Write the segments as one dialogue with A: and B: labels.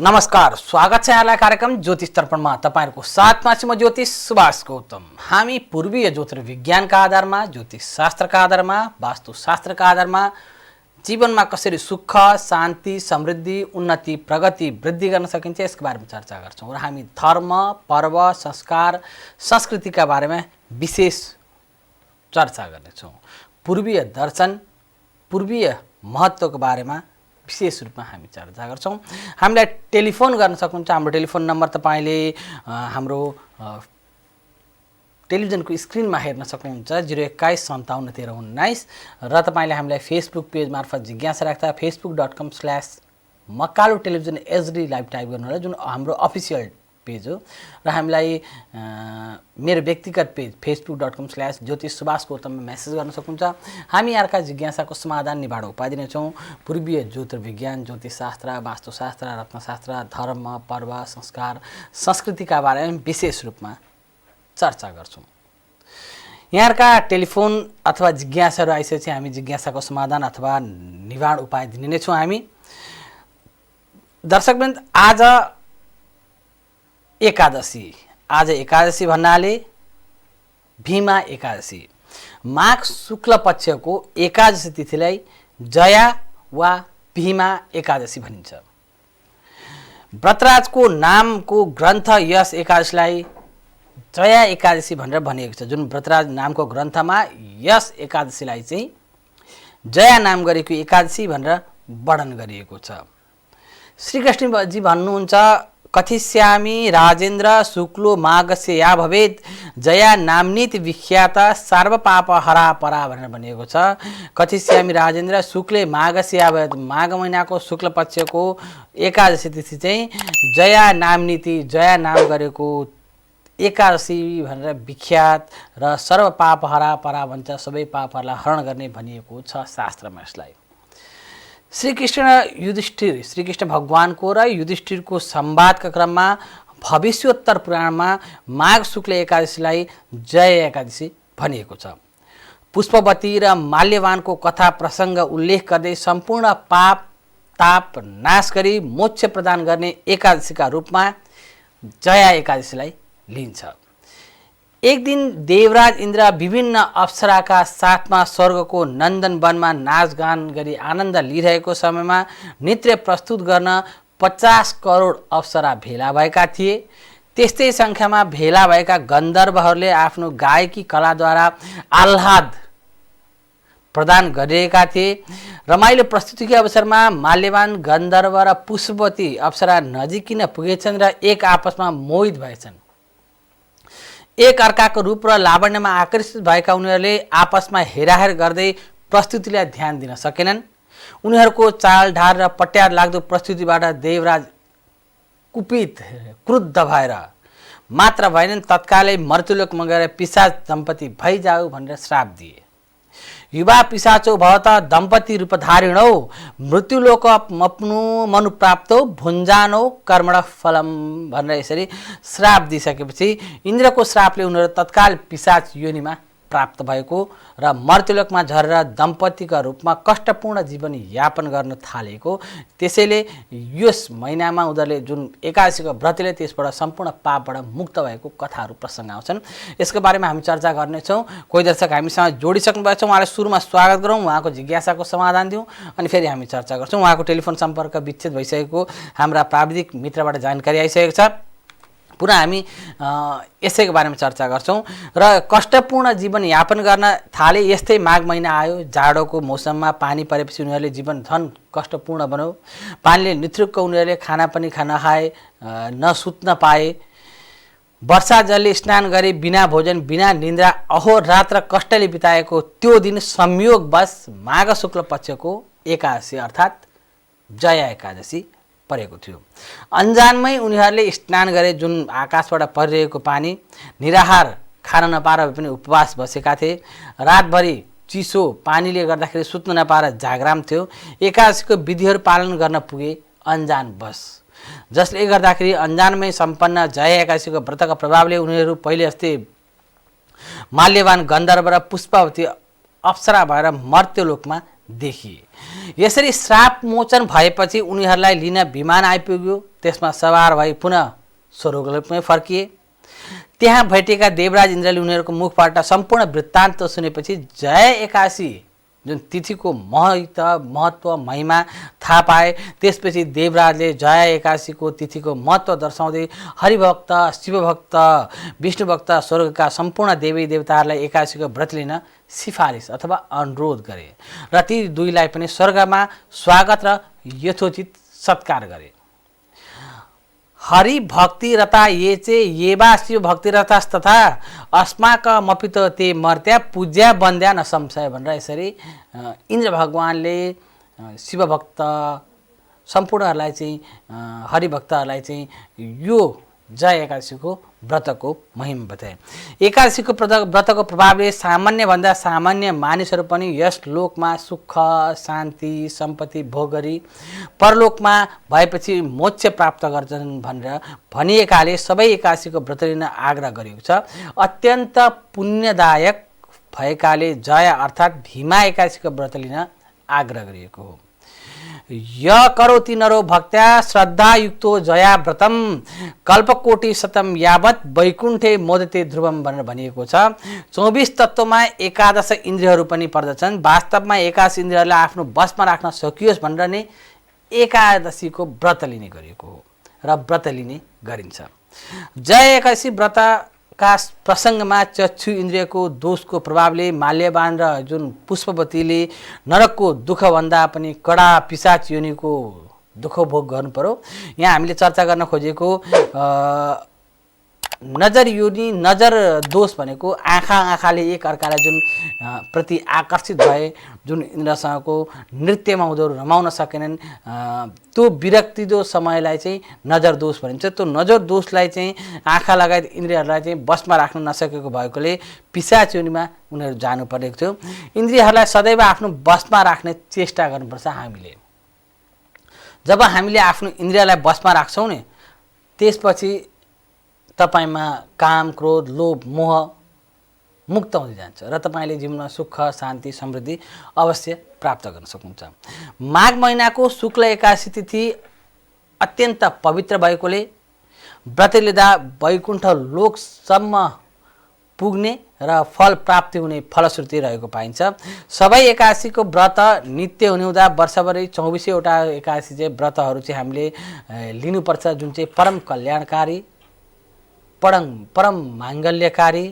A: नमस्कार, स्वागत छ यहाँलाई कार्यक्रम ज्योतिष दर्पणमा। तपाईहरुको साथमा छु म ज्योतिष सुभाष गौतम। हामी पूर्वीय ज्योतिर्विज्ञानका आधारमा, ज्योतिष शास्त्रका आधारमा, वास्तुशास्त्रका आधारमा जीवनमा कसरी सुख, शान्ति, समृद्धि, उन्नति, प्रगति, वृद्धि गर्न सकिन्छ यसको बारेमा चर्चा गर्छौं र हामी धर्म, पर्व, संस्कार, संस्कृतिका बारेमा विशेष चर्चा गर्नेछौं। पूर्वीय दर्शन, पूर्वीय महत्त्वको बारेमा विशेष रूपमा हामी चर्चा गर्छौं। हामीलाई टेलिफोन गर्न सक्नुहुन्छ। हाम्रो टेलिफोन नम्बर तपाईले हाम्रो टेलिभिजनको स्क्रिनमा हेर्न सक्नुहुन्छ 021571319 र तपाईले हामीलाई फेसबुक पेज मार्फत जिज्ञासा राख्दा facebook.com/मकालु टेलिभिजन एचडी लाइभ टाइप गर्नु होला, जुन हाम्रो अफिसियल पेज हो। र हामीलाई मेरो व्यक्तिगत पेज facebook.com/ज्योतिष सुभाष गौतममा मेसेज गर्न सक्नुहुन्छ। हामी यहाँका जिज्ञासाको समाधान निवारण उपाय दिनेछौँ। पूर्वीय ज्योतिर्विज्ञान, ज्योतिषशास्त्र, वास्तुशास्त्र, रत्नशास्त्र, धर्म, पर्व, संस्कार, संस्कृतिका बारेमा विशेष रूपमा चर्चा गर्छौँ। यहाँका टेलिफोन अथवा जिज्ञासाहरू आइसकेपछि हामी जिज्ञासाको समाधान अथवा निवारण उपाय दिने नै छौँ। हामी दर्शकवृन्द, आज एकादशी भन्नाले भीमा एकादशी, माघ शुक्ल पक्षको एकादशी तिथिलाई जया वा भीमा एकादशी भनिन्छ। व्रतराजको नामको ग्रन्थ यस एकादशीलाई जया एकादशी भनेर भनिएको छ। जुन व्रतराज नामको ग्रन्थमा यस एकादशीलाई चाहिँ जया नाम गरेको एकादशी भनेर वर्णन गरिएको छ। श्रीकृष्णजी भन्नुहुन्छ, कथिष्यामि राजेन्द्र शुक्लो माघस्य या भवेत् जया नाम्नीति विख्याता सर्वपाप हरा परा भनेर भनिएको छ। कथिष्यामि राजेन्द्र शुक्ले माघस्य या भवेत्, माघ महिनाको शुक्ल पक्षको एकादशी तिथि चाहिँ जया नाम्नीति, जया नाम गरेको एकादशी भनेर विख्यात र सर्वपाप हरा परा भन्छ, सबै पापहरूलाई हरण गर्ने भनिएको छ शास्त्रमा। यसलाई श्रीकृष्ण भगवानको र युधिष्ठिरको संवादका क्रममा भविष्योत्तर पुराणमा माघ शुक्ल एकादशीलाई जय एकादशी भनिएको छ। पुष्पवती र माल्यवानको कथा प्रसङ्ग उल्लेख गर्दै सम्पूर्ण पाप ताप नाश गरी मोक्ष प्रदान गर्ने एकादशीका रूपमा जया एकादशीलाई लिन्छ। एक दिन देवराज इन्द्र विभिन्न अप्सराका साथमा स्वर्गको नन्दन वनमा नाचगान गरी आनन्द लिइरहेको समयमा नृत्य प्रस्तुत गर्न 50 करोड अप्सरा भेला भएका थिए। त्यस्तै सङ्ख्यामा भेला भएका गन्धर्वहरूले आफ्नो गायकी कलाद्वारा आह्लाद प्रदान गरिरहेका थिए। रमाइलो प्रस्तुतिको अवसरमा माल्यवान गन्धर्व र पुष्पवती अप्सरा नजिकिन पुगेछन् र एक आपसमा मोहित भएछन्। एक अर्काको रूप र लावण्यमा आकर्षित भएका उनीहरूले आपसमा हेराहेर गर्दै प्रस्तुतिलाई ध्यान दिन सकेनन्। उनीहरूको चालढाल र पट्यार लाग्दो प्रस्तुतिबाट देवराज कुपित क्रुद्ध भएर मात्र भएनन्, तत्कालै मर्त्युलोकमा गएर पिशाच दम्पति भइजाऊ भनेर श्राप दिए। युवा पिशाचो भवत दम्पति रूपधारिणौ मृत्युलोकमप्नु मनुप्राप्तौ भुञ्जानौ कर्मण फलम भनेर यसरी श्राप दिइसकेपछि इन्द्रको श्रापले उनीहरू तत्काल पिशाच योनिमा प्राप्त भएको र मर्त्युलोकमा झरेर दम्पतिका रूपमा कष्टपूर्ण जीवन यापन गर्न थालेको। त्यसैले यस महिनामा उनीहरूले जुन एकादशीको व्रतले त्यसबाट सम्पूर्ण पापबाट मुक्त भएको कथाहरू प्रसङ्ग आउँछन्। यसको बारेमा हामी चर्चा गर्नेछौँ। कोही दर्शक हामीसँग जोडिसक्नु भएको छ, उहाँलाई सुरुमा स्वागत गरौँ, उहाँको जिज्ञासाको समाधान दिउँ, अनि फेरि हामी चर्चा गर्छौँ। उहाँको टेलिफोन सम्पर्क विच्छेद भइसकेको हाम्रा प्राविधिक मित्रबाट जानकारी आइसकेको छ। पुनः हामी यसैको बारेमा चर्चा गर्छौँ। र कष्टपूर्ण जीवन यापन गर्न थाले। यस्तै माघ महिना आयो, जाडोको मौसममा पानी परेपछि उनीहरूले जीवन झन् कष्टपूर्ण बनायो। पानीले निथुक्क उनीहरूले खाना पनि खान खाए, न सुत्न पाए। वर्षा जलले स्नान गरे, बिना भोजन बिना निन्द्रा अहोरात्र कष्टले बिताएको त्यो दिन संयोगवश माघ शुक्ल पक्षको एकादशी अर्थात् जया एकादशी परेको थियो। अन्जानमै उनीहरूले स्नान गरे। जुन आकाशबाट परिरहेको पानी निराहार खान नपाएर पनि उपवास बसेका थिए। रातभरि चिसो पानीले गर्दाखेरि सुत्न नपाएर जागराम थियो। एकादशीको विधिहरू पालन गर्न पुगे अन्जानवश, जसले गर्दाखेरि अन्जानमै सम्पन्न जया एकादशीको व्रतका प्रभावले उनीहरू पहिले जस्तै माल्यवान गन्धर्व र पुष्पवती अप्सरा भएर मर्त्युलोकमा देखिए। यसरी श्राप मोचन भएपछि उनीहरूलाई लिन विमान आइपुग्यो। त्यसमा सवार भई पुनः स्वर्गलोकमै फर्किए। त्यहाँ भेटेका देवराज इन्द्रले उनीहरूको मुखबाट सम्पूर्ण वृत्तान्त सुनेपछि जय एकादशी जुन तिथिको महत्त्व महिमा थाहा पाए। त्यसपछि देवराजले जय एकादशीको तिथिको महत्त्व दर्शाउँदै हरिभक्त, शिवभक्त, विष्णुभक्त, स्वर्गका सम्पूर्ण देवी देवताहरूलाई एकादशीको व्रत लिन सिफारिस अथवा अनुरोध गरे र ती दुईलाई पनि स्वर्गमा स्वागत र यथोचित सत्कार गरे। हरि भक्ति रता ये चे ये वा शिव भक्ति रथास्तथा अस्माकमपि त ते मर्त्या पूज्या बन्द्या न संशय भनेर यसरी इन्द्र भगवानले शिवभक्त सम्पूर्णहरूलाई चाहिँ हरिभक्तहरूलाई चाहिँ यो जय एकादशीको व्रतको महिमा बताए। एकादशीको व्रतको प्रभावले सामान्यभन्दा सामान्य मानिसहरू पनि यस लोकमा सुख शान्ति सम्पत्ति भोग गरी परलोकमा भएपछि मोक्ष प्राप्त गर्छन् भनेर भनिएकाले सबै एकादशीको व्रत लिन आग्रह गरिएको छ। अत्यन्त पुण्यदायक भएकाले जय अर्थात् भीमा एकादशीको व्रत लिन आग्रह गरिएको हो। य करोति नरो भक्त्या श्रद्धायुक्तो जया व्रतम कल्पकोटि शतम यावत वैकुण्ठे मोदते ध्रुवम भनेर भनिएको छ। 24 तत्त्वमा एकादश इन्द्रियहरू पनि पर्दछन्। वास्तवमा एकादश इन्द्रियहरूलाई आफ्नो बसमा राख्न सकियोस् भनेर नै एकादशीको व्रत लिने गरिएको हो र व्रत लिने गरिन्छ। जय एकादशी व्रतका प्रसङ्गमा चक्षु इन्द्रियको दोषको प्रभावले माल्यवान र जुन पुष्पवतीले नरकको दुःखभन्दा पनि कडा पिशाच योनिको दुःख भोग गर्नु पर्यो। यहाँ हामीले चर्चा गर्न खोजेको नजर योनि नजर दोष भनेको आँखाले एक अर्कालाई जुन प्रति आकर्षित भए, जुन इन्द्रसँगको नृत्यमा उनीहरू रमाउन सकेनन्, त्यो विरक्तिदो समयलाई चाहिँ नजर दोष भनिन्छ। त्यो नजर दोषलाई चाहिँ आँखा लगायत इन्द्रियहरूलाई चाहिँ बसमा राख्न नसकेको भएकोले पिशाच योनिमा उनीहरू जानु परेको थियो। इन्द्रियहरूलाई सदैव आफ्नो बसमा राख्ने चेष्टा गर्नुपर्छ हामीले। जब हामीले आफ्नो इन्द्रियलाई बसमा राख्छौँ नि, त्यसपछि तपाईमा काम, क्रोध, लोभ, मोह मुक्त हुँदै जान्छ र तपाईले जीवनमा सुख, शान्ति, समृद्धि अवश्य प्राप्त गर्न सक्नुहुन्छ। माघ महिनाको शुक्ल एकादशी तिथि अत्यन्त पवित्र भएकोले व्रत लिँदा वैकुण्ठ लोकसम्म पुग्ने र फल प्राप्ति हुने फलश्रुति रहेको पाइन्छ। सबै एकादशीको व्रत नित्य हुने हुँदा वर्षभरि 24 वटा एकादशी चाहिँ व्रतहरू चाहिँ हामीले लिनुपर्छ, जुन चाहिँ परम कल्याणकारी, परम माङ्गल्यकारी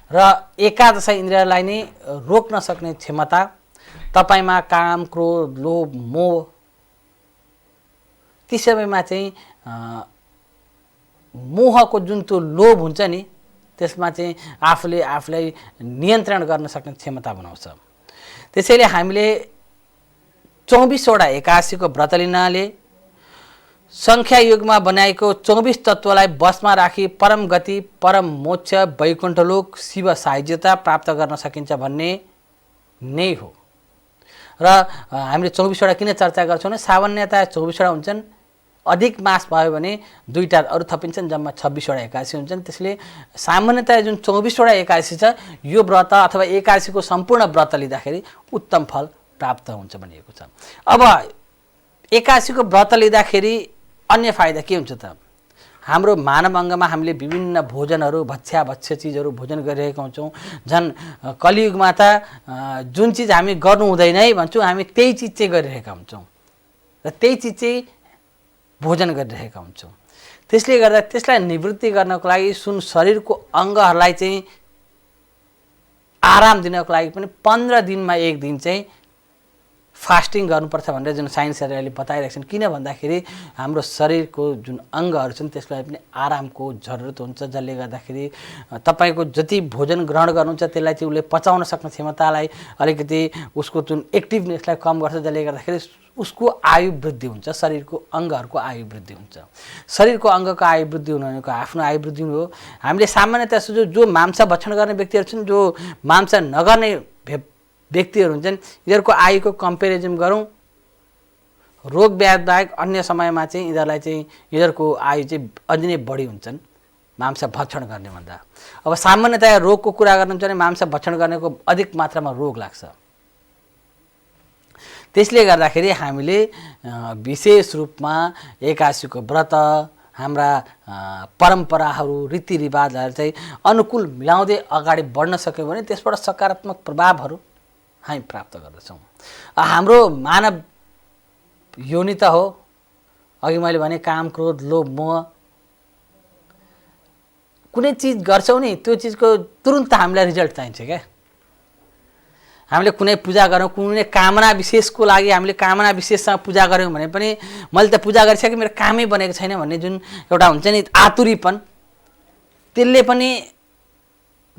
A: र एकादश इन्द्रियलाई नै रोक्न सक्ने क्षमता तपाईमा काम, क्रोध, लोभ, मोह ती सबैमा चाहिँ मोहको जुन त्यो लोभ हुन्छ नि, त्यसमा चाहिँ आफूलाई नियन्त्रण गर्न सक्ने क्षमता बनाउँछ। त्यसैले हामीले 24 वटा एकादशीको व्रत लिनाले संख्या युगमा बनाएको 24 तत्त्वलाई बसमा राखी परम गति, परम मोक्ष, वैकुण्ठलोक, शिव सायुज्यता प्राप्त गर्न सकिन्छ भन्ने नै हो। र हामीले 24 वटा किन चर्चा गर्छौँ भने सामान्यतया 24 वटा हुन्छन्, अधिक मास भयो भने दुईटा अरू थपिन्छन्, जम्मा 26 वटा एकादशी हुन्छन्। त्यसले सामान्यतया जुन 24 वटा एकादशी छ, यो व्रत अथवा एकादशीको सम्पूर्ण व्रत लिँदाखेरि उत्तम फल प्राप्त हुन्छ भनिएको छ। अब एकादशीको व्रत लिँदाखेरि अन्य फाइदा के हुन्छ त? हाम्रो मानव अङ्गमा हामीले विभिन्न भोजनहरू, भक्ष्य चिजहरू भोजन गरिरहेका हुन्छौँ। झन् कलियुगमा त जुन चिज हामी गर्नु हुँदैन है भन्छौँ, हामी त्यही चिज चाहिँ गरिरहेका हुन्छौँ र त्यही चिज चाहिँ भोजन गरिरहेका हुन्छौँ। त्यसले गर्दा त्यसलाई निवृत्ति गर्नको लागि शरीरको अङ्गहरूलाई चाहिँ आराम दिनको लागि पनि 15 दिनमा एक दिन चाहिँ फास्टिङ गर्नुपर्छ भनेर जुन साइन्सहरूले बताइरहेका छन्। किन भन्दाखेरि हाम्रो शरीरको जुन अङ्गहरू छन् त्यसलाई पनि आरामको जरुरत हुन्छ, जसले गर्दाखेरि तपाईँको जति भोजन ग्रहण गर्नुहुन्छ त्यसलाई चाहिँ उसले पचाउन सक्ने क्षमतालाई अलिकति उसको जुन एक्टिभनेसलाई कम गर्छ, जसले गर्दाखेरि उसको आयु वृद्धि हुन्छ, शरीरको अङ्गहरूको आयु वृद्धि हुन्छ। शरीरको अङ्गको आयु वृद्धि हुनु भनेको आफ्नो आयु वृद्धि हो। हामीले सामान्यतया जो मांस भक्षण गर्ने व्यक्तिहरू छन्, जो मांस नगर्ने व्यक्तिहरू हुन्छन्, यिनीहरूको आयुको कम्पेरिजन गरौँ, रोग व्याध बाहेक अन्य समयमा चाहिँ यिनीहरूको आयु चाहिँ अझै नै बढी हुन्छन् मांस भक्षण गर्ने भन्दा। अब सामान्यतया रोगको कुरा गर्नुहुन्छ भने मांस भक्षण गर्नेको अधिक मात्रामा रोग लाग्छ, त्यसले गर्दाखेरि हामीले विशेष रूपमा एकादशीको व्रत हाम्रा परम्पराहरू रीतिरिवाजहरू चाहिँ अनुकूल मिलाउँदै अगाडि बढ्न सक्यौँ भने त्यसबाट सकारात्मक प्रभावहरू हामी प्राप्त गर्दछौँ। हाम्रो मानव योनि त हो, अघि मैले भने काम क्रोध लोभ मोह, कुनै चिज गर्छौँ नि त्यो चिजको तुरुन्त हामीलाई रिजल्ट चाहिन्छ क्या। हामीले कुनै पूजा गरौँ, कुनै कामना विशेषको लागि हामीले कामना विशेषसँग पूजा गऱ्यौँ भने पनि मैले त पूजा गरिसकेँ मेरो कामै बनेको छैन भन्ने जुन एउटा हुन्छ नि आतुरीपन, त्यसले पनि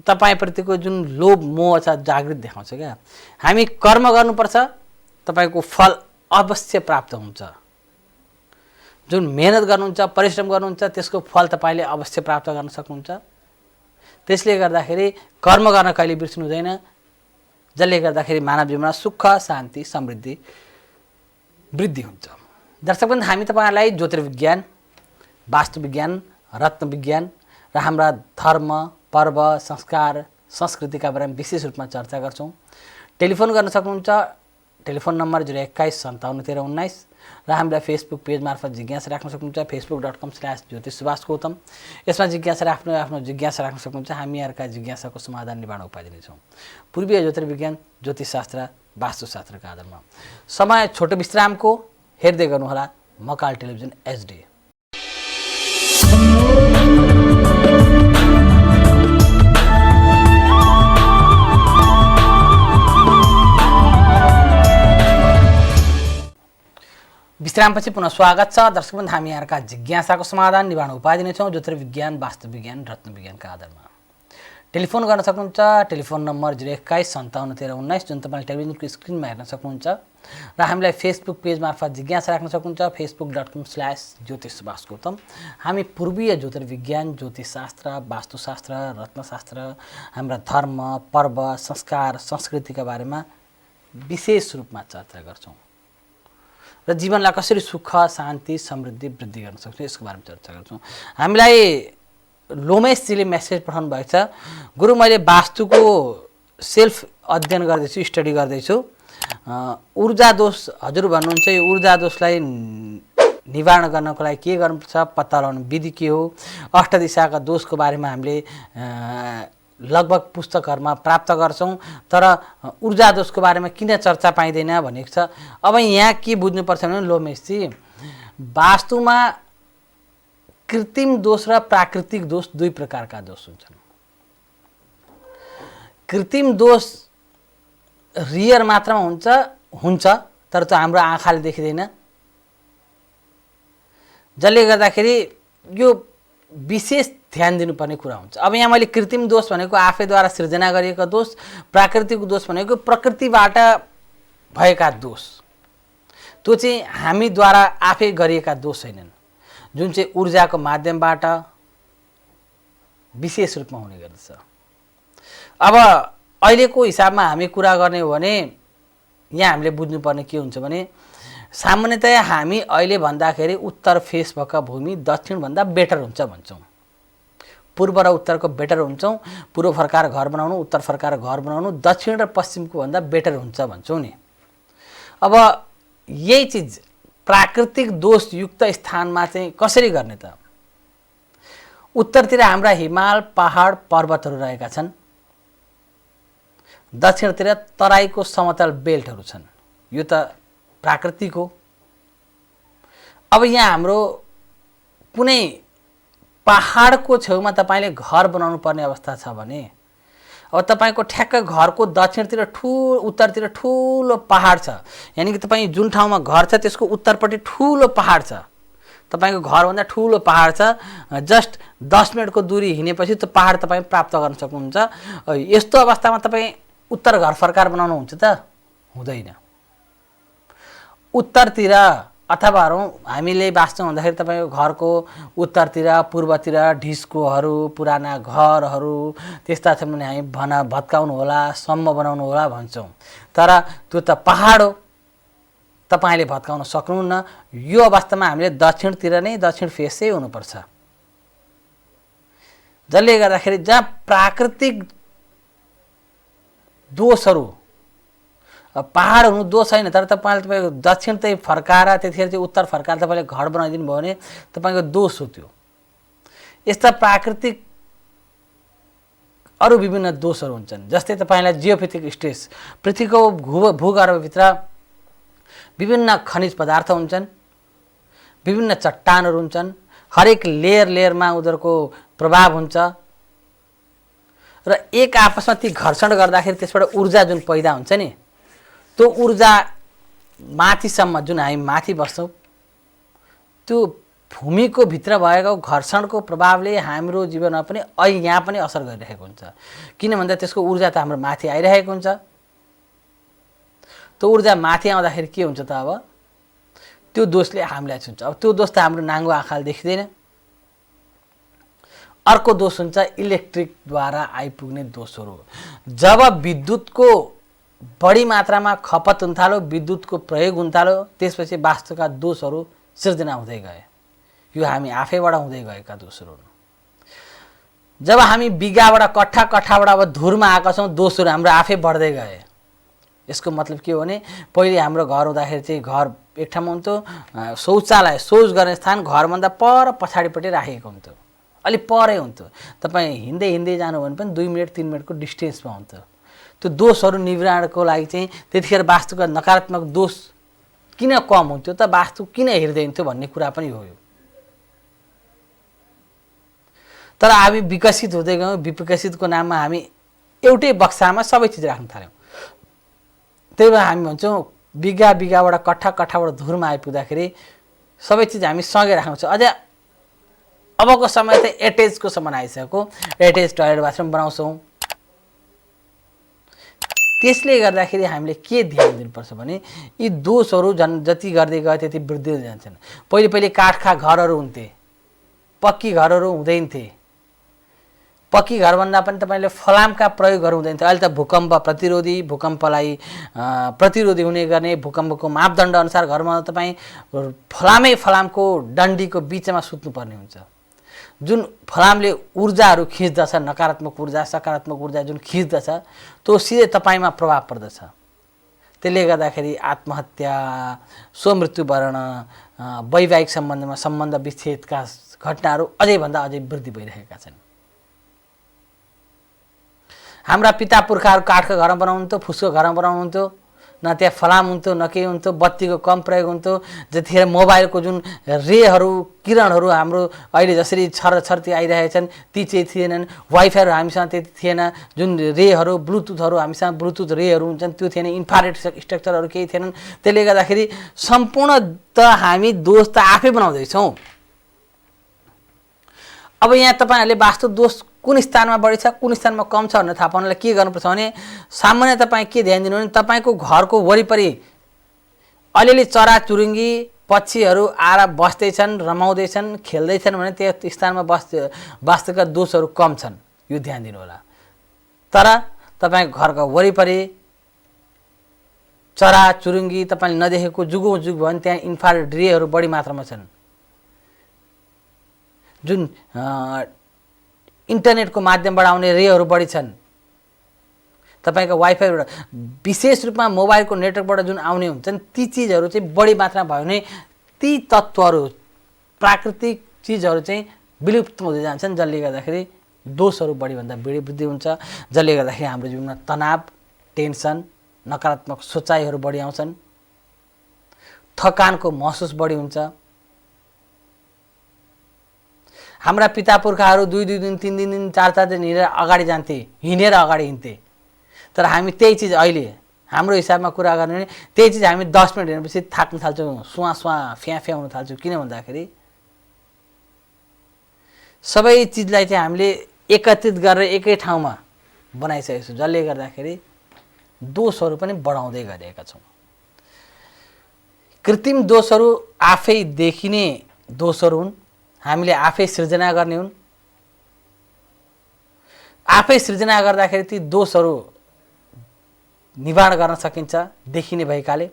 A: तपाईँप्रतिको जुन लोभ मोह छ जागृत देखाउँछ क्या। हामी कर्म गर्नुपर्छ, तपाईँको फल अवश्य प्राप्त हुन्छ। जुन मेहनत गर्नुहुन्छ, परिश्रम गर्नुहुन्छ, त्यसको फल तपाईँले अवश्य प्राप्त गर्न सक्नुहुन्छ। त्यसले गर्दाखेरि कर्म गर्न कहिले बिर्सनु हुँदैन, जसले गर्दाखेरि मानव जीवनमा सुख शान्ति समृद्धि वृद्धि हुन्छ। दर्शकवृन्द, हामी तपाईँहरूलाई ज्योतिर्विज्ञान, वास्तुविज्ञान, रत्नविज्ञान र हाम्रा धर्म पर्व संस्कार संस्कृतिका बारेमा विशेष रूपमा चर्चा गर्छौँ। टेलिफोन गर्न सक्नुहुन्छ, टेलिफोन नम्बर 021571319 र हामीलाई फेसबुक पेज मार्फत जिज्ञासा राख्न सक्नुहुन्छ, facebook.com/ज्योतिषसुभाष गौतम। यसमा जिज्ञासा आफ्नो जिज्ञासा राख्न सक्नुहुन्छ। हामीहरूका जिज्ञासाको समाधान निवारण उपाय दिनेछौँ पूर्वीय ज्योतिर्विज्ञान ज्योतिषशास्त्र वास्तुशास्त्रका आधारमा। समय छोटो विश्रामको, हेर्दै गर्नुहोला मकाल टेलिभिजन HD। विश्रामपछि पुनः स्वागत छ। दर्शकवृन्द, हामी यहाँका जिज्ञासाको समाधान निवारण उपाय दिनेछौँ ज्योतिर्विज्ञान वास्तुविज्ञान रत्नविज्ञानका आधारमा। टेलिफोन गर्न सक्नुहुन्छ, टेलिफोन नम्बर 021571319 जुन तपाईँले टेलिभिजनको स्क्रिनमा हेर्न सक्नुहुन्छ र हामीलाई फेसबुक पेज मार्फत जिज्ञासा राख्न सक्नुहुन्छ, facebook.com/ज्योतिषसुभाष गौतम। हामी पूर्वीय ज्योतिर्विज्ञान ज्योतिषशास्त्र वास्तुशास्त्र रत्नशास्त्र हाम्रा धर्म पर्व संस्कार संस्कृतिका बारेमा विशेष रूपमा चर्चा गर्छौँ र जीवनलाई कसरी सुख शान्ति समृद्धि वृद्धि गर्न सक्छौँ यसको बारेमा चर्चा गर्छौँ। हामीलाई लोमेशजीले मेसेज पठाउनु भएको छ, गुरु मैले वास्तुको सेल्फ अध्ययन गर्दैछु, स्टडी गर्दैछु, ऊर्जा दोष हजुर भन्नुहुन्छ, यो ऊर्जा दोषलाई निवारण गर्नको लागि के गर्नुपर्छ, पत्ता लगाउने विधि के हो, अष्टदिशाका दोषको बारेमा हामीले लगभग पुस्तकहरूमा प्राप्त गर्छौँ, तर ऊर्जा दोषको बारेमा किन चर्चा पाइँदैन भनेको छ। अब यहाँ के बुझ्नुपर्छ भने लोमेशजी, वास्तुमा कृत्रिम दोष र प्राकृतिक दोष दुई प्रकारका दोष हुन्छन्। कृत्रिम दोष रियर मात्रामा हुन्छ तर त्यो हाम्रो आँखाले देखिँदैन, जसले गर्दाखेरि यो विशेष ध्यान दिनुपर्ने कुरा हुन्छ। अब यहाँ मैले कृत्रिम दोष भनेको आफैद्वारा सृजना गरिएको दोष, प्राकृतिक दोष भनेको प्रकृतिबाट भएका दोष, त्यो चाहिँ हामीद्वारा आफै गरिएका दोष छैनन्, जुन चाहिँ ऊर्जाको माध्यमबाट विशेष रूपमा हुने गर्दछ। अब अहिलेको हिसाबमा हामी कुरा गर्ने हो भने यहाँ हामीले बुझ्नुपर्ने के हुन्छ भने सामान्यतया हामी अहिले भन्दाखेरि उत्तर फेस भएका भूमि दक्षिणभन्दा बेटर हुन्छ भन्छौँ, पूर्व र उत्तरको बेटर हुन्छौँ, पूर्व फर्काएर घर बनाउनु उत्तर फर्काएर घर बनाउनु दक्षिण र पश्चिमको भन्दा बेटर हुन्छ भन्छौँ नि। अब यही चिज प्राकृतिक दोषयुक्त स्थानमा चाहिँ कसरी गर्ने त? उत्तरतिर हाम्रा हिमाल पहाड पर्वतहरू रहेका छन्, दक्षिणतिर तराईको समतल बेल्टहरू छन्, यो त प्राकृतिक हो। अब यहाँ हाम्रो कुनै पहाडको छेउमा तपाईँले घर बनाउनु पर्ने अवस्था छ भने अब तपाईँको ठ्याक्क घरको दक्षिणतिर उत्तरतिर ठुलो पहाड छ, यानि कि तपाईँ जुन ठाउँमा घर छ त्यसको उत्तरपट्टि ठुलो पहाड छ, तपाईँको घरभन्दा ठुलो पहाड छ, जस्ट 10 मिनटको दूरी हिँडेपछि त्यो पहाड तपाईँ प्राप्त गर्न सक्नुहुन्छ। यस्तो अवस्थामा तपाईँ उत्तर घर फर्काएर बनाउनुहुन्छ त? हुँदैन। उत्तरतिर अथवा हामीले बाँच्छौँ भन्दाखेरि तपाईँको घरको उत्तरतिर पूर्वतिर ढिस्कोहरू पुराना घरहरू त्यस्ता छन् भने हामी भत्काउनु होला सम्म बनाउनु होला भन्छौँ, तर त्यो त पहाड हो, तपाईँले भत्काउन सक्नुहुन्न। यो अवस्थामा हामीले दक्षिणतिर नै दक्षिण फेसै हुनुपर्छ, जसले गर्दाखेरि जहाँ प्राकृतिक दोषहरू पहाड हुनु दोष छैन, तर तपाईँको दक्षिण चाहिँ फर्काएर त्यतिखेर चाहिँ उत्तर फर्काएर तपाईँले घर बनाइदिनु भयो भने तपाईँको दोष हो त्यो। यस्ता प्राकृतिक अरू विभिन्न दोषहरू हुन्छन्। जस्तै तपाईँलाई जियोफिजिकल स्ट्रेस, पृथ्वीको भूगर्भभित्र विभिन्न खनिज पदार्थ हुन्छन्, विभिन्न चट्टानहरू हुन्छन्, हरेक लेयरमा उनीहरूको प्रभाव हुन्छ र एक आपसमा ती घर्षण गर्दाखेरि त्यसबाट ऊर्जा जुन पैदा हुन्छ नि, त्यो ऊर्जा माथिसम्म जुन हामी माथि बस्छौँ त्यो भूमिको भित्र भएको घर्षणको प्रभावले हाम्रो जीवनमा पनि यहाँ पनि असर गरिरहेको हुन्छ। किन भन्दा त्यसको ऊर्जा त हाम्रो माथि आइरहेको हुन्छ। त्यो ऊर्जा माथि आउँदाखेरि के हुन्छ त, अब त्यो दोषले हामीलाई छुन्छ। अब त्यो दोष त हाम्रो नाङ्गो आँखाले देखिँदैन। अर्को दोष हुन्छ इलेक्ट्रिकद्वारा आइपुग्ने दोषहरू। जब विद्युतको बढी मात्रामा खपत हुन थाल्यो, विद्युतको प्रयोग हुन थाल्यो, त्यसपछि वास्तुका दोषहरू सिर्जना हुँदै गए। यो हामी आफैबाट हुँदै गएका दोषहरू हुन्। जब हामी बिगाबाट कट्ठाबाट अब धुरमा आएका छौँ, दोषहरू हाम्रो आफै बढ्दै गए। यसको मतलब के हो भने पहिले हाम्रो घर हुँदाखेरि चाहिँ घर एक ठाउँमा हुन्थ्यो, शौचालय शौच गर्ने स्थान घरभन्दा पर पछाडिपट्टि राखेको हुन्थ्यो, अलि परै हुन्थ्यो। तपाईँ हिँड्दै जानु भने पनि 2 मिनट 3 मिनटको डिस्टेन्समा हुन्थ्यो। त्यो दोषहरू निवारणको लागि चाहिँ त्यतिखेर वास्तुका नकारात्मक दोष किन कम हुन्थ्यो त, वास्तु किन हेर्दै हुन्थ्यो भन्ने कुरा पनि हो यो। तर हामी विकसित हुँदै गयौँ, विकसितको नाममा हामी एउटै बक्सामा सबै चिज राख्न थाल्यौँ। त्यही भएर हामी भन्छौँ बिगाबाट कट्ठाबाट धुरमा आइपुग्दाखेरि सबै चिज हामी सँगै राख्नु छ। अझै अबको समय त एटेचको सम्म आइसक्यो, एटेच टोयलेट बाथरुम बनाउँछौँ। त्यसले गर्दाखेरि हामीले के ध्यान दिनुपर्छ भने यी दोषहरू जति गर्दै गए त्यति वृद्धि हुँदै जान्छन्। पहिले काठका घरहरू हुन्थे, पक्की घरहरू हुँदैन थिए। पक्की घरभन्दा पनि तपाईँले फलामका प्रयोगहरू हुँदैन थियो। अहिले त भूकम्प प्रतिरोधी, भूकम्पलाई प्रतिरोधी हुने गर्ने भूकम्पको मापदण्ड अनुसार घरमा तपाईँ फलामको डन्डीको बिचमा सुत्नुपर्ने हुन्छ। जुन फलामले ऊर्जाहरू खिच्दछ, नकारात्मक ऊर्जा सकारात्मक ऊर्जा जुन खिच्दछ त्यो सिधै तपाईँमा प्रभाव पर्दछ। त्यसले गर्दाखेरि आत्महत्या, स्वमृत्युवरण, वैवाहिक सम्बन्ध विच्छेदका घटनाहरू अझै वृद्धि भइरहेका छन्। हाम्रा पिता पुर्खाहरू काठको घरमा बनाउनुहुन्थ्यो, फुसको घरमा बनाउनुहुन्थ्यो, न त्यहाँ फलाम हुन्थ्यो न केही हुन्थ्यो, बत्तीको कम प्रयोग हुन्थ्यो। जतिखेर मोबाइलको जुन रेहरू किरणहरू हाम्रो अहिले जसरी छरछर्ती आइरहेछन् ती चाहिँ थिएनन्। वाइफाईहरू हामीसँग त्यति थिएन। जुन रेहरू ब्लुटुथहरू हामीसँग ब्लुटुथ रेहरू हुन्छन् त्यो थिएन। इन्फ्रारेड स्ट्रक्चरहरू केही थिएनन्। त्यसले गर्दाखेरि सम्पूर्ण त हामी दोष त आफै बनाउँदैछौँ। अब यहाँ तपाईँहरूले वास्तु दोष कुन स्थानमा बढी छ कुन स्थानमा कम छ भनेर थाहा पाउनलाई के गर्नुपर्छ भने सामान्य तपाईँ के ध्यान दिनु भने तपाईँको घरको वरिपरि अलिअलि चराचुरुङ्गी पक्षीहरू आएर बस्दैछन्, रमाउँदैछन्, खेल्दैछन् भने त्यो स्थानमा वास्तुका दोषहरू कम छन्। यो ध्यान दिनु होला। तर तपाईँको घरको वरिपरि चराचुरुङ्गी तपाईँले नदेखेको जुग भयो भने त्यहाँ इन्फ्रारेड रेहरू बढी मात्रामा छन्। जुन इन्टरनेटको माध्यमबाट आउने रेहरू बढी छन्। तपाईँको वाइफाईबाट विशेष रूपमा मोबाइलको नेटवर्कबाट जुन आउने हुन्छन् ती चिजहरू चाहिँ बढी मात्रामा भयो भने ती तत्त्वहरू प्राकृतिक चिजहरू चाहिँ विलुप्त हुँदै जान्छन्। जसले गर्दाखेरि दोषहरू बढीभन्दा बढी वृद्धि हुन्छ। जसले गर्दाखेरि हाम्रो जीवनमा तनाव, टेन्सन, नकारात्मक सोचाइहरू बढी आउँछन्। थकानको महसुस बढी हुन्छ। हाम्रा पिता पुर्खाहरू 2 दिन 3 दिन 4 दिन हिँडेर अगाडि हिँड्थे। तर हामी त्यही चिज अहिले हाम्रो हिसाबमा कुरा गर्ने भने त्यही चिज हामी 10 मिनट हिँडेपछि थाक्न थाल्छौँ, फ्या हुन थाल्छौँ। किन भन्दाखेरि सबै चिजलाई चाहिँ हामीले एकत्रित गरेर एकै ठाउँमा बनाइसकेको छौँ। जसले गर्दाखेरि दोषहरू पनि बढाउँदै गएका छौँ। कृत्रिम दोषहरू आफै देखिने दोषहरू हुन्। हामीले आफै सृजना गर्ने हुन्। आफै सृजना गर्दाखेरि ती दोषहरू निवारण गर्न सकिन्छ देखिने भएकाले।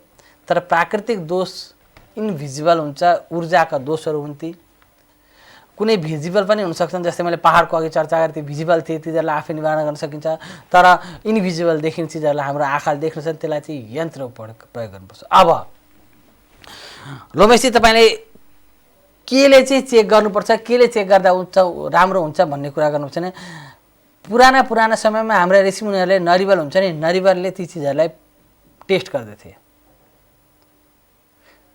A: तर प्राकृतिक दोष इन्भिजिबल हुन्छ, ऊर्जाका दोषहरू हुन्। ती कुनै भिजिबल पनि हुन सक्छन्, जस्तै मैले पहाडको अघि चर्चा गरेँ, त्यो भिजिबल थिए, तिनीहरूलाई आफै निवारण गर्न सकिन्छ। तर इनभिजिबल देखिने चिजहरूलाई हाम्रो आँखाले देख्न सक्छ, त्यसलाई चाहिँ यन्त्र प्रयोग गर्नुपर्छ। अब लोमेशजी तपाईँले केले चाहिँ चेक गर्नुपर्छ, केले चेक गर्दा राम्रो हुन्छ भन्ने कुरा गर्नुपर्छ भने पुराना समयमा हाम्रा ऋषिमुनिहरूले नरिवल हुन्छ नि, नरिवलले ती चिजहरूलाई टेस्ट गर्दथे।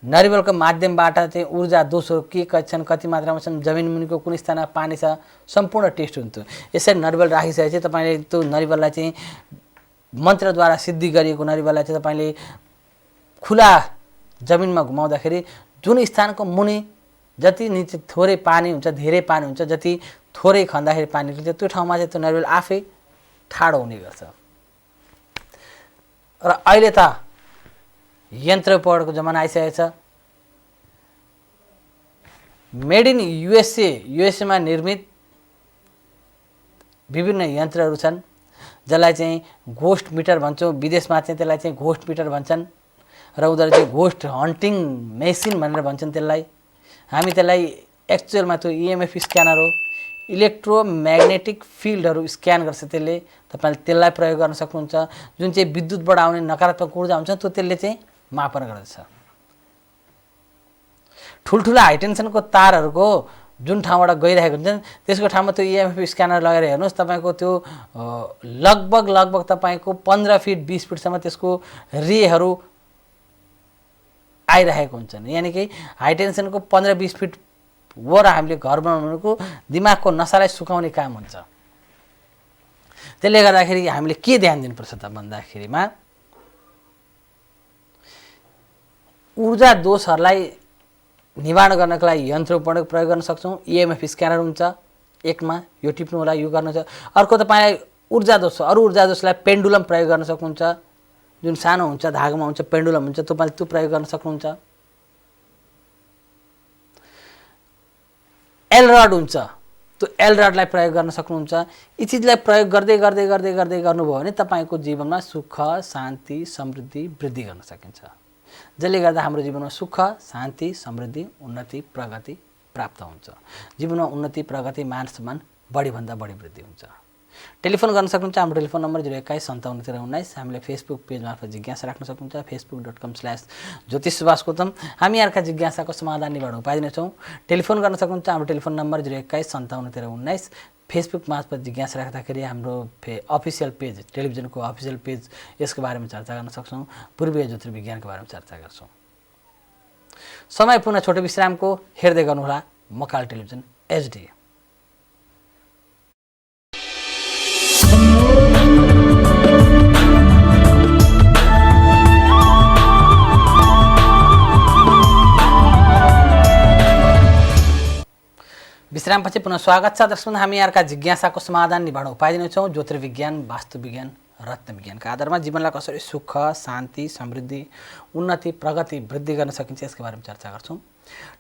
A: नरिवलको माध्यमबाट चाहिँ ऊर्जा दोषहरू के छन्, कति मात्रामा छन्, जमिन मुनिको कुन स्थानमा पानी छ, सम्पूर्ण टेस्ट हुन्थ्यो। यसरी नरिवल राखिसकेपछि तपाईँले त्यो नरिवललाई चाहिँ मन्त्रद्वारा सिद्धि गरिएको नरिवललाई चाहिँ तपाईँले खुला जमिनमा घुमाउँदाखेरि जुन स्थानको मुनि जति निचे थोरै पानी हुन्छ, धेरै पानी हुन्छ, जति थोरै खन्दाखेरि पानी निस्किन्छ, त्यो ठाउँमा चाहिँ त्यो नरिवल आफै ठाडो हुने गर्छ। र अहिले त यन्त्र उपकरणको जमाना आइसकेको छ। मेड इन युएसएमा निर्मित विभिन्न यन्त्रहरू छन्, जसलाई चाहिँ घोस्ट मिटर भन्छौँ। विदेशमा चाहिँ त्यसलाई चाहिँ घोस्ट मिटर भन्छन् र उनीहरू चाहिँ घोस्ट हन्टिङ मेसिन भनेर भन्छन् त्यसलाई। हामी त्यसलाई एक्चुअलमा त्यो इएमएफ स्क्यानर हो, इलेक्ट्रोम्याग्नेटिक फिल्डहरू स्क्यान गर्छ त्यसले। तपाईँले त्यसलाई प्रयोग गर्न सक्नुहुन्छ। जुन चाहिँ विद्युतबाट आउने नकारात्मक ऊर्जा हुन्छ त्यो त्यसले चाहिँ मापन गर्दछ। ठुल्ठुला हाइटेन्सनको तारहरूको जुन ठाउँबाट गइरहेको हुन्छन् त्यसको ठाउँमा त्यो इएमएफ स्क्यानर लगाएर हेर्नुहोस्, तपाईँको त्यो लगभग तपाईँको 15 फिट 20 फिटसम्म त्यसको रेहरू आइरहेको हुन्छन्। यानि कि हाइटेन्सनको 15-20 फिट वर हामीले घर बनाउनुको दिमागको नसालाई सुकाउने काम हुन्छ। त्यसले गर्दाखेरि हामीले के ध्यान दिनुपर्छ त भन्दाखेरिमा ऊर्जा दोषहरूलाई निवारण गर्नको लागि यन्त्र उपकरण प्रयोग गर्न सक्छौँ। इएमएफ स्क्यानर हुन्छ एकमा, यो टिप्नु होला, यो गर्नु छ। अर्को तपाईँलाई ऊर्जा दोष, अरू ऊर्जा दोषलाई पेन्डुलम प्रयोग गर्न सक्नुहुन्छ। जुन सानो हुन्छ, धागोमा हुन्छ, पेन्डुलम हुन्छ, तपाईँले त्यो प्रयोग गर्न सक्नुहुन्छ। एल रड हुन्छ, त्यो एल रडलाई प्रयोग गर्न सक्नुहुन्छ। यी चिजलाई प्रयोग गर्दै गर्नुभयो भने तपाईँको जीवनमा सुख, शान्ति, समृद्धि, वृद्धि गर्न सकिन्छ। जसले गर्दा हाम्रो जीवनमा सुख, शान्ति, समृद्धि, उन्नति, प्रगति प्राप्त हुन्छ। जीवनमा उन्नति, प्रगति, मान सम्मान बढीभन्दा बढी वृद्धि हुन्छ। टेलिफोन गर्न सक्नुहुन्छ। हाम्रो टेलिफोन नम्बर 021571319। हामीले फेसबुक पेज मार्फत जिज्ञासा राख्न सक्नुहुन्छ, facebook.com/ज्योतिष सुभाष गौतम। हामी अर्का जिज्ञासाको समाधान निवारण उपाय दिनेछौँ। टेलिफोन गर्न सक्नुहुन्छ। हाम्रो टेलिफोन नम्बर 021571319। फेसबुक मार्फत जिज्ञासा राख्दाखेरि हाम्रो अफिसियल पेज, टेलिभिजनको अफिसियल पेज, यसको बारेमा चर्चा गर्न सक्छौँ। पूर्वीय ज्योतिर्विज्ञानको बारेमा चर्चा गर्छौँ। समय पुनः छोटो विश्रामको हेर्दै गर्नुहोला मकाल टेलिभिजन HD। विश्रामपछि पुनः स्वागत छ दर्शक। हामी अर्का जिज्ञासाको समाधान निवारण उपाय दिनेछौँ। ज्योतिर्विज्ञान, वास्तुविज्ञान, रत्नविज्ञानका आधारमा जीवनलाई कसरी सुख, शान्ति, समृद्धि, उन्नति, प्रगति, वृद्धि गर्न सकिन्छ यसको बारेमा चर्चा गर्छौँ।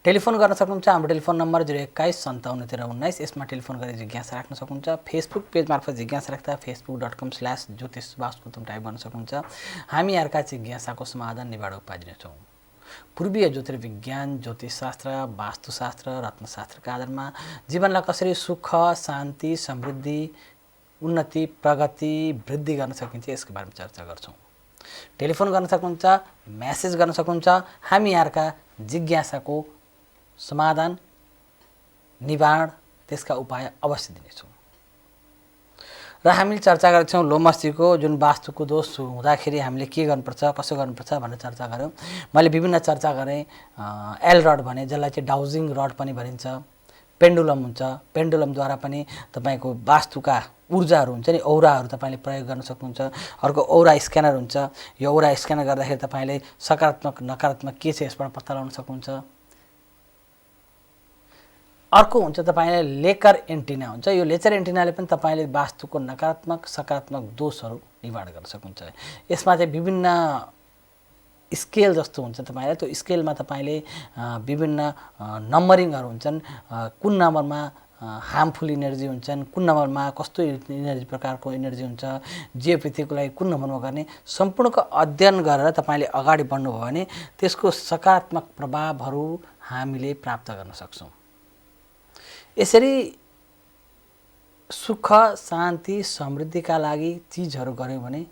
A: टेलिफोन गर्न सक्नुहुन्छ। हाम्रो टेलिफोन नम्बर 021571319। यसमा टेलिफोन गरी जिज्ञासा राख्न सक्नुहुन्छ। फेसबुक पेज मार्फत जिज्ञासा राख्दा facebook.com/ज्योतिषसुभाष गर्न सक्नुहुन्छ। हामी अर्का जिज्ञासाको समाधान निवारण उपाय दिनेछौँ। पूर्वीय ज्योतिर्विज्ञान, ज्योतिषशास्त्र, वास्तुशास्त्र, रत्नशास्त्रका आधारमा जीवनलाई कसरी सुख, शान्ति, समृद्धि, उन्नति, प्रगति, वृद्धि गर्न सकिन्छ यसको बारेमा चर्चा गर्छौँ। टेलिफोन गर्न सक्नुहुन्छ, मेसेज गर्न सक्नुहुन्छ। हामी यहाँका जिज्ञासाको समाधान, निवारण, त्यसका उपाय अवश्य दिनेछौँ। र हामीले चर्चा गरेछौँ लोमसजीको जुन वास्तुको दोष हुँदाखेरि हामीले के गर्नुपर्छ, कसो गर्नुपर्छ भनेर चर्चा गऱ्यौँ। मैले विभिन्न चर्चा गरेँ। एल रड भने, जसलाई चाहिँ डाउजिङ रड पनि भनिन्छ। पेन्डुलम हुन्छ, पेन्डुलमद्वारा पनि तपाईँको वास्तुका ऊर्जाहरू हुन्छ नि, औराहरू तपाईँले प्रयोग गर्न सक्नुहुन्छ। अर्को औरा स्क्यानर हुन्छ। यो औरा स्क्यानर गर्दाखेरि तपाईँले सकारात्मक नकारात्मक के छ यसबाट पत्ता लगाउन सक्नुहुन्छ। अर्को हुन्छ तपाईँले लेकर एन्टिना हुन्छ। यो लेजर एन्टिनाले पनि तपाईँले वास्तुको नकारात्मक सकारात्मक दोषहरू निवारण गर्न सक्नुहुन्छ। यसमा चाहिँ विभिन्न स्केल जस्तो हुन्छ तपाईँलाई। त्यो स्केलमा तपाईँले विभिन्न नम्बरिङहरू हुन्छन्। कुन नम्बरमा हार्मफुल इनर्जी हुन्छन्, कुन नम्बरमा कस्तो इनर्जी प्रकारको इनर्जी हुन्छ, जियोपैथीको लागि कुन नम्बरमा गर्ने, सम्पूर्णको अध्ययन गरेर तपाईँले अगाडि बढ्नुभयो भने त्यसको सकारात्मक प्रभावहरू हामीले प्राप्त गर्न सक्छौँ। यसरी सुख शान्ति समृद्धिका लागि चिजहरू गर्यौँ भने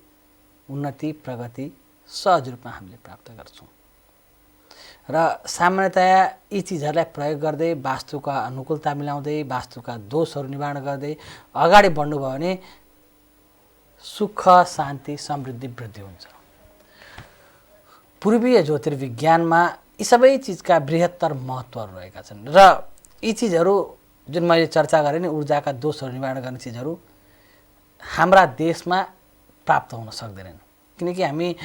A: उन्नति प्रगति सहज रूपमा हामीले प्राप्त गर्छौँ र सामान्यतया यी चिजहरूलाई प्रयोग गर्दै वास्तुका अनुकूलता मिलाउँदै वास्तुका दोषहरू निवारण गर्दै अगाडि बढ्नुभयो भने सुख शान्ति समृद्धि वृद्धि हुन्छ। पूर्वीय ज्योतिर्विज्ञानमा यी सबै चिजका बृहत्तर महत्त्वहरू रहेका छन् र यी चिजहरू जुन मैले चर्चा गरेँ नि ऊर्जाका दोषहरू निवारण गर्ने चिजहरू हाम्रा देशमा प्राप्त हुन सक्दैनन् किनकि हामी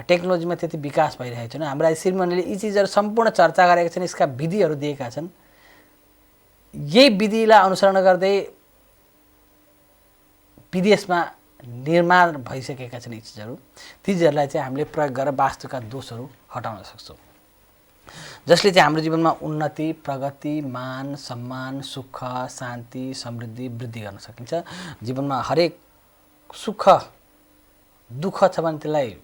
A: टेक्नोलोजीमा त्यति विकास भइरहेको छैन। हाम्रा श्रीमणीले यी चिजहरू सम्पूर्ण चर्चा गरेका छन्, यसका विधिहरू दिएका छन्। यही विधिलाई अनुसरण गर्दै विदेशमा निर्माण भइसकेका छन् यी चिजहरू। ती चिजहरूलाई चाहिँ हामीले प्रयोग गरेर वास्तुका दोषहरू हटाउन सक्छौँ जसले चाहिँ हाम्रो जीवनमा उन्नति प्रगति मान सम्मान सुख शान्ति समृद्धि वृद्धि गर्न सकिन्छ। जीवनमा हरेक सुख दुःख छ भने त्यसलाई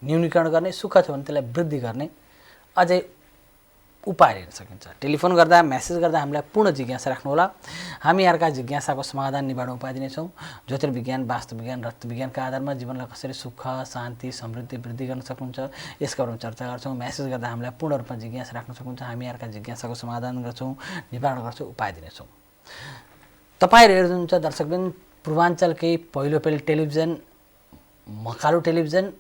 A: न्यूनीकरण गर्ने, सुख छ भने त्यसलाई वृद्धि गर्ने अझै उपाय लिन सकिन्छ। टेलिफोन गर्दा मेसेज गर्दा हामीलाई पूर्ण जिज्ञासा राख्नुहोला। हामी यहाँका जिज्ञासाको समाधान निवारण उपाय दिनेछौँ। ज्योतिर्विज्ञान वास्तुविज्ञान रत्नविज्ञानका आधारमा जीवनलाई कसरी सुख शान्ति समृद्धि वृद्धि गर्न सक्नुहुन्छ यसका बारेमा चर्चा गर्छौँ। मेसेज गर्दा हामीलाई पूर्ण रूपमा जिज्ञासा राख्न सक्नुहुन्छ। हामी यहाँका जिज्ञासाको समाधान गर्छौँ, निवारण गर्छौँ, उपाय दिनेछौँ। तपाईँहरू हेर्नुहुन्छ दर्शकबिन पूर्वाञ्चलकै पहिलो टेलिभिजन मकालु टेलिभिजन।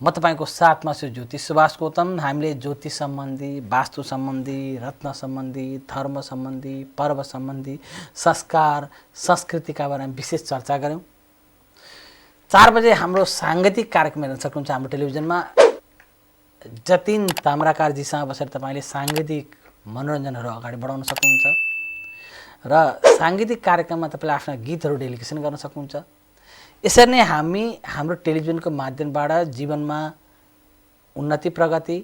A: म तपाईँको साथमा छु ज्योतिष सुभाष गौतम। हामीले ज्योतिष सम्बन्धी वास्तु सम्बन्धी रत्न सम्बन्धी धर्म सम्बन्धी पर्व सम्बन्धी संस्कार संस्कृतिका बारेमा विशेष चर्चा गऱ्यौँ। 4 बजे हाम्रो साङ्गीतिक कार्यक्रम हेर्न सक्नुहुन्छ हाम्रो टेलिभिजनमा। जतिन ताम्राकारजीसँग बसेर तपाईँले साङ्गीतिक मनोरञ्जनहरू अगाडि बढाउन सक्नुहुन्छ र साङ्गीतिक कार्यक्रममा तपाईँले आफ्ना गीतहरू डेलिगेसन गर्न सक्नुहुन्छ। यसरी नै हामी हाम्रो टेलिभिजनको माध्यमबाट जीवनमा उन्नति प्रगति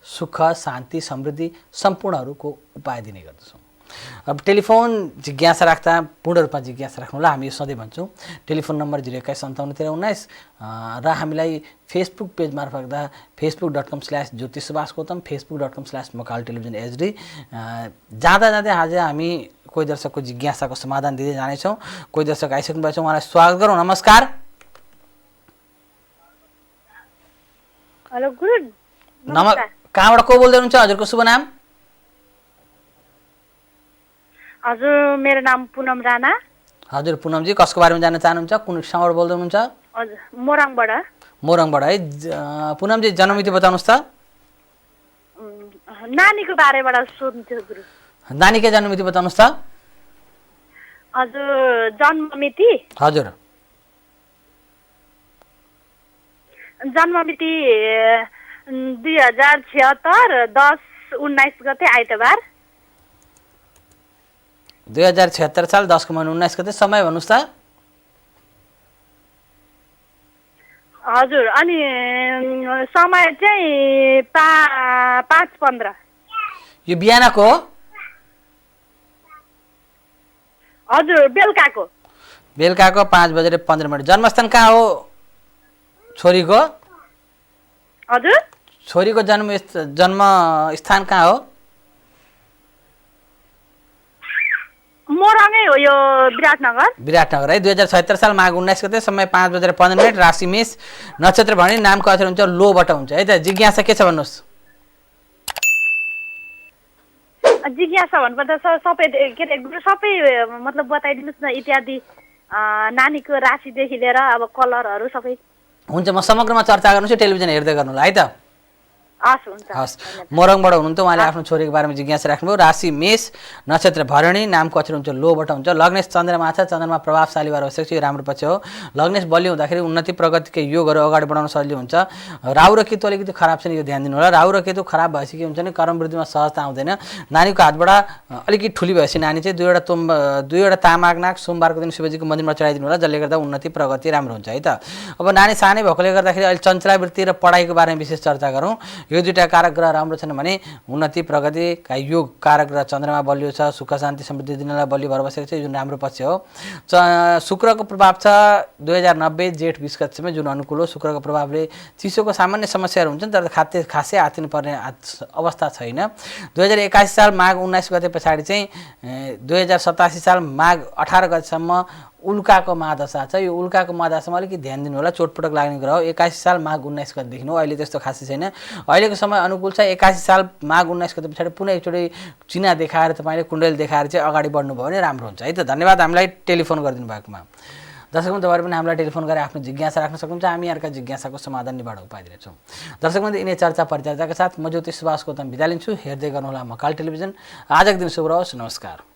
A: सुख शान्ति समृद्धि सम्पूर्णहरूको उपाय दिने गर्दछौँ। अब टेलिफोन जिज्ञासा राख्दा पूर्ण रूपमा जिज्ञासा राख्नुहोला। हामी यो सधैँ भन्छौँ। टेलिफोन नम्बर 021571319 र हामीलाई फेसबुक पेज मार्फत राख्दा facebook.com/ज्योतिषसुभाष गौतम facebook.com/मकाल टेलिभिजन HD जाँदा जाँदै आज हामी कोही दर्शकको जिज्ञासाको समाधान दिँदै जानेछौँ। कोही दर्शक आइसक्नु भएको छ, उहाँलाई स्वागत गरौँ। नमस्कार।
B: हेलो गुरु
A: नमस्कार। कहाँबाट को बोल्दै हुनुहुन्छ? हजुरको शुभ नाम?
B: हजुर मेरो नाम पुनम राणा।
A: हजुर पुनमजी, कसको बारेमा जान्न चाहनुहुन्छ? कुन ठाउँबाट बोल्दै हुनुहुन्छ?
B: हजुर मोरङबाट।
A: मोरङबाट है। पुनमजी जन्ममिति बताउनुहोस् त।
B: नानीको बारेबाट सोध्नु गुरु।
A: नानीकै जन्ममिति बताउनुहोस् त।
B: हजुर जन्ममिति?
A: हजुर
B: जन्ममिति 2076 10/19 गते आइतबार।
A: 2076 साल 10 को महिना 19 गते। समय भन्नुहोस् त।
B: हजुर अनि समय चाहिँ 5:15।
A: यो बिहानको हो?
B: हजुर बेलुकाको।
A: बेलुकाको 5:15। जन्मस्थान कहाँ हो छोरीको?
B: हजुर
A: छोरीको जन्म स्थान कहाँ हो?
B: मोरङै हो यो विराटनगर।
A: विराटनगर है। 2076 साल माघ 19 गते। समय 5:15। राशि मेष नक्षत्र भने नामको अक्षर हुन्छ लोबाट हुन्छ है त। जिज्ञासा के छ भन्नुहोस्?
B: जिज्ञासा भन्नुपर्दा सबै के अरे गुरु सबै मतलब बताइदिनुहोस् न इत्यादि नानीको राशिदेखि लिएर अब कलरहरू सबै।
A: हुन्छ म समग्रमा चर्चा गर्छु, टेलिभिजन हेर्दै गर्नुहोला है त।
B: हस् हुन्छ
A: हस्। मोरङबाट हुनुहुन्छ, उहाँले आफ्नो छोरीको बारेमा जिज्ञासा राख्नुभयो। राशि मेष नक्षत्र भरणी नामको अक्षर हुन्छ लोबाट हुन्छ। लग्नेश चन्द्रमा छ। चन्द्रमा प्रभावशाली भएर बसेको छ, यो राम्रो पक्ष हो। लग्नेश बलियो हुँदाखेरि उन्नति प्रगतिकै योगहरू अगाडि बढाउन सजिलो हुन्छ। राहु र केतु अलिकति खराब छ नि, यो ध्यान दिनु होला। राहु र केतु खराब भएपछि के हुन्छ भने कर्म वृद्धिमा सहजता आउँदैन। नानीको हातबाट अलिकति ठुली भएपछि नानी चाहिँ दुईवटा तामाक नाक सोमबारको दिन शिवजीको मन्दिरमा चढाइदिनु होला, जसले गर्दा उन्नति प्रगति राम्रो हुन्छ है त। अब नानी सानै भएकोले गर्दाखेरि अहिले चञ्चलावृत्ति र पढाइको बारेमा विशेष चर्चा गरौँ। यो दुईवटा कारक ग्रह राम्रो छन् भने उन्नति प्रगतिका योग कारक ग्रह चन्द्रमा बलियो छ, सुख शान्ति समृद्धि दिनलाई बलियो भएर बसेको छ, जुन राम्रो पक्ष हो। शुक्रको प्रभाव छ 2090 जेठ 20 गतेसम्म, जुन अनुकूल हो। शुक्रको प्रभावले चिसोको सामान्य समस्याहरू हुन्छन् तर खासै आत्तिनुपर्ने अवस्था छैन। 2081 साल माघ 19 गते पछाडि चाहिँ 2087 साल माघ 18 गतेसम्म उल्काको महादशा छ। यो उल्काको महादशामा अलिकति ध्यान दिनु होला, चोटपटक लाग्ने ग्रह हो। 81 साल माघ 19 गतेदेखि हो, अहिले त्यस्तो खासै छैन। अहिलेको समय अनुकूल छ। 81 साल माघ 19 गते पछाडि पुनः एकचोटि चिना देखाएर तपाईँले कुण्डली देखाएर चाहिँ अगाडि बढ्नुभयो भने राम्रो हुन्छ है त। धन्यवाद हामीलाई टेलिफोन गरिदिनु भएकोमा। दर्शकमा तपाईहरु पनि हामीलाई टेलिफोन गरेर आफ्नो जिज्ञासा राख्न सक्नुहुन्छ, हामी यहाँका जिज्ञासाको समाधान निवारण उपाय दिनेछौँ। दर्शकमा यिनै चर्चा परिचर्चाका साथ म ज्योति सुभाष गौतम बिदा लिन्छु। हेर्दै गर्नुहोला मकाल टेलिभिजन। आजको दिन शुभ रहोस्। नमस्कार।